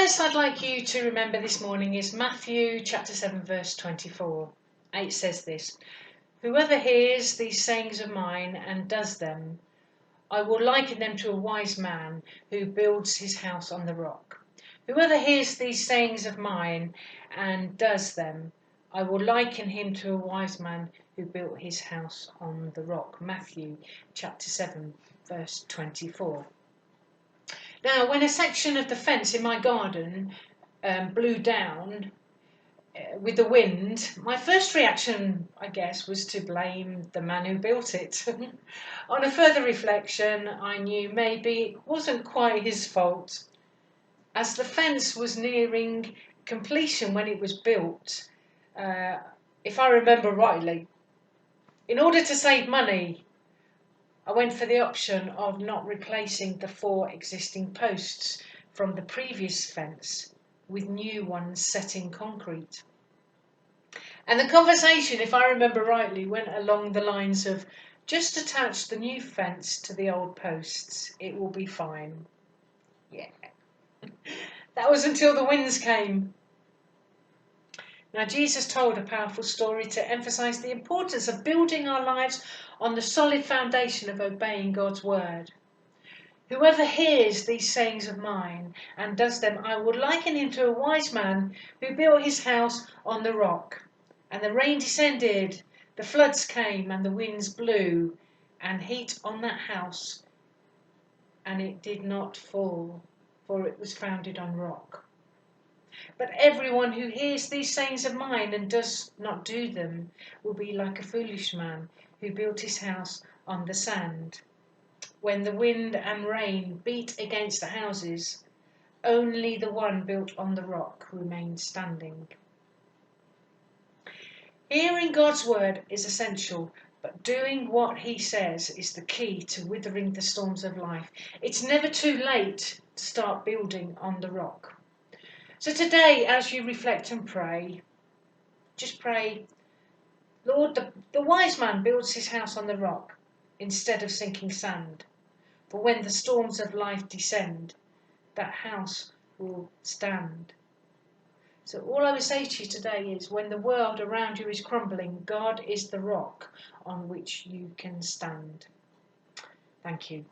verse I'd like you to remember this morning is Matthew chapter 7 verse 24. It says this: "Whoever hears these sayings of mine and does them, I will liken them to a wise man who builds his house on the rock." Whoever hears these sayings of mine and does them, I will liken him to a wise man who built his house on the rock. Matthew chapter 7 verse 24. Now, when a section of the fence in my garden blew down with the wind, my first reaction, I guess, was to blame the man who built it. On a further reflection, I knew maybe it wasn't quite his fault, as the fence was nearing completion when it was built, if I remember rightly. In order to save money, I went for the option of not replacing the 4 existing posts from the previous fence with new ones set in concrete. And the conversation, if I remember rightly, went along the lines of, just attach the new fence to the old posts, it will be fine. Yeah. That was until the winds came. Now, Jesus told a powerful story to emphasize the importance of building our lives on the solid foundation of obeying God's word. Whoever hears these sayings of mine and does them, I will liken him to a wise man who built his house on the rock. And the rain descended, the floods came, and the winds blew and heat on that house, and it did not fall, for it was founded on rock. But everyone who hears these sayings of mine and does not do them will be like a foolish man who built his house on the sand. When the wind and rain beat against the houses, only the one built on the rock remained standing. Hearing God's word is essential, but doing what he says is the key to weathering the storms of life. It's never too late to start building on the rock. So today, as you reflect and pray, just pray, Lord, the wise man builds his house on the rock instead of sinking sand. For when the storms of life descend, that house will stand. So all I would say to you today is, when the world around you is crumbling, God is the rock on which you can stand. Thank you.